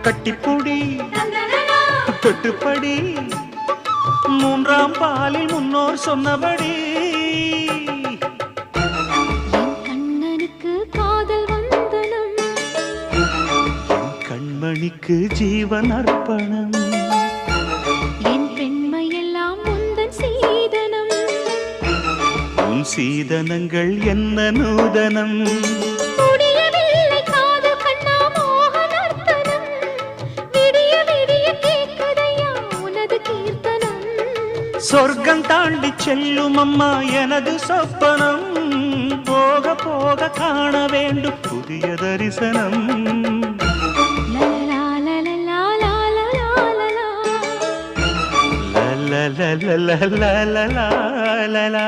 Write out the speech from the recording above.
கட்டிப்புடி தொட்டுப்படி மூன்றாம் பாலில் முன்னோர் சொன்னபடி என் கண்ணனுக்கு காதல் வந்தனம் என் கண்மணிக்கு ஜீவன் அர்ப்பணம் என் பெண்மையெல்லாம் முந்தன் சீதனம் உன் சீதனங்கள் என்ன நூதனம் முடியவில்லை காதல் கண்ணா மோகனர்த்தனம் விடிய விடிய கேட்குதையா உனது கீர்த்தனம் சொர்க்கம் தாண்டி செல்லும் அம்மா எனது சொப்பனம் போக போக காண வேண்டும் புதிய தரிசனம் லலலா லலலா லலலா லலலா la la la la la la la la